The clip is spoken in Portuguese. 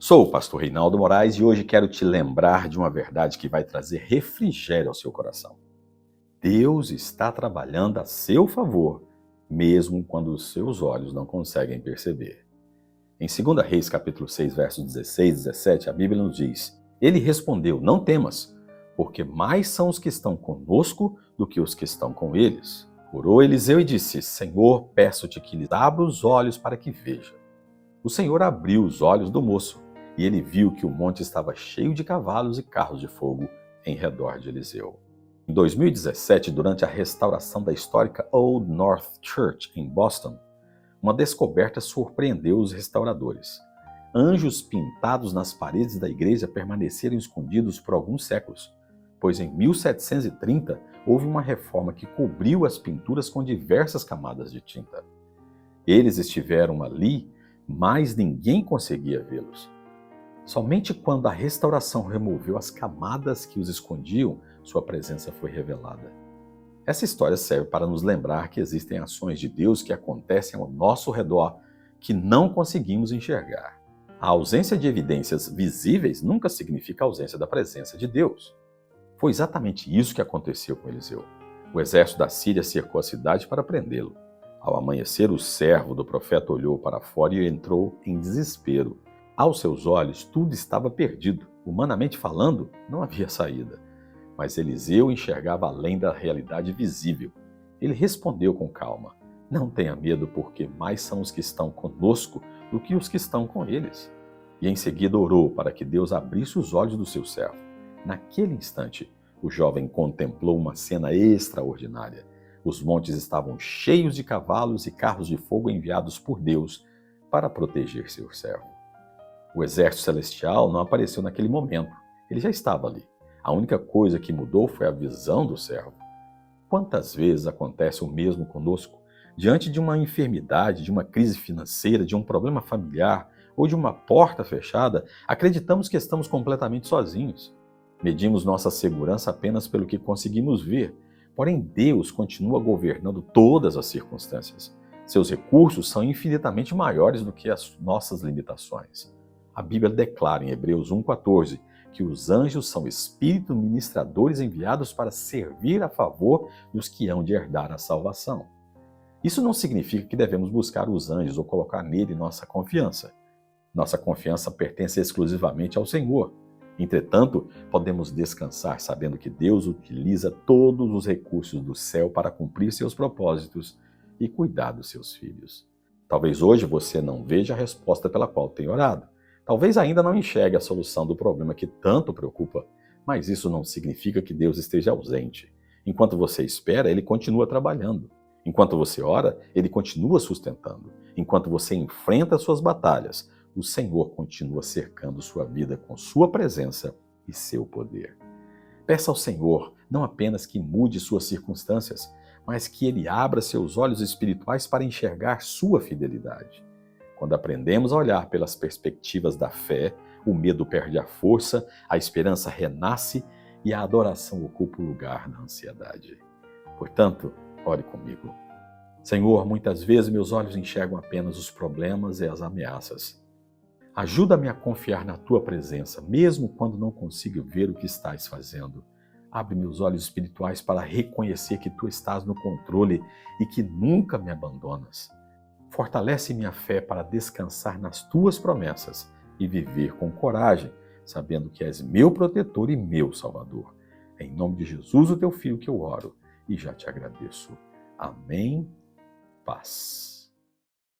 Sou o pastor Reinaldo Moraes e hoje quero te lembrar de uma verdade que vai trazer refrigério ao seu coração. Deus está trabalhando a seu favor, mesmo quando os seus olhos não conseguem perceber. Em 2 Reis, capítulo 6, versos 16 e 17, a Bíblia nos diz: Ele respondeu: Não temas, porque mais são os que estão conosco do que os que estão com eles. Orou Eliseu e disse: Senhor, peço-te que lhe abra os olhos para que veja. O Senhor abriu os olhos do moço, e ele viu que o monte estava cheio de cavalos e carros de fogo em redor de Eliseu. Em 2017, durante a restauração da histórica Old North Church em Boston, uma descoberta surpreendeu os restauradores. Anjos pintados nas paredes da igreja permaneceram escondidos por alguns séculos, pois em 1730 houve uma reforma que cobriu as pinturas com diversas camadas de tinta. Eles estiveram ali, mas ninguém conseguia vê-los. Somente quando a restauração removeu as camadas que os escondiam, sua presença foi revelada. Essa história serve para nos lembrar que existem ações de Deus que acontecem ao nosso redor que não conseguimos enxergar. A ausência de evidências visíveis nunca significa a ausência da presença de Deus. Foi exatamente isso que aconteceu com Eliseu. O exército da Síria cercou a cidade para prendê-lo. Ao amanhecer, o servo do profeta olhou para fora e entrou em desespero. Aos seus olhos, tudo estava perdido. Humanamente falando, não havia saída. Mas Eliseu enxergava além da realidade visível. Ele respondeu com calma: Não tenha medo, porque mais são os que estão conosco do que os que estão com eles. E em seguida orou para que Deus abrisse os olhos do seu servo. Naquele instante, o jovem contemplou uma cena extraordinária. Os montes estavam cheios de cavalos e carros de fogo enviados por Deus para proteger seu servo. O exército celestial não apareceu naquele momento. Ele já estava ali. A única coisa que mudou foi a visão do servo. Quantas vezes acontece o mesmo conosco? Diante de uma enfermidade, de uma crise financeira, de um problema familiar ou de uma porta fechada, acreditamos que estamos completamente sozinhos. Medimos nossa segurança apenas pelo que conseguimos ver. Porém, Deus continua governando todas as circunstâncias. Seus recursos são infinitamente maiores do que as nossas limitações. A Bíblia declara em Hebreus 1,14 que os anjos são espíritos ministradores enviados para servir a favor dos que hão de herdar a salvação. Isso não significa que devemos buscar os anjos ou colocar nele nossa confiança. Nossa confiança pertence exclusivamente ao Senhor. Entretanto, podemos descansar sabendo que Deus utiliza todos os recursos do céu para cumprir seus propósitos e cuidar dos seus filhos. Talvez hoje você não veja a resposta pela qual tem orado. Talvez ainda não enxergue a solução do problema que tanto preocupa, mas isso não significa que Deus esteja ausente. Enquanto você espera, Ele continua trabalhando. Enquanto você ora, Ele continua sustentando. Enquanto você enfrenta suas batalhas, o Senhor continua cercando sua vida com sua presença e seu poder. Peça ao Senhor não apenas que mude suas circunstâncias, mas que Ele abra seus olhos espirituais para enxergar sua fidelidade. Quando aprendemos a olhar pelas perspectivas da fé, o medo perde a força, a esperança renasce e a adoração ocupa o lugar da ansiedade. Portanto, ore comigo. Senhor, muitas vezes meus olhos enxergam apenas os problemas e as ameaças. Ajuda-me a confiar na Tua presença, mesmo quando não consigo ver o que estás fazendo. Abre meus olhos espirituais para reconhecer que Tu estás no controle e que nunca me abandonas. Fortalece minha fé para descansar nas Tuas promessas e viver com coragem, sabendo que És meu protetor e meu salvador. É em nome de Jesus, o Teu Filho, que eu oro e já te agradeço. Amém. Paz.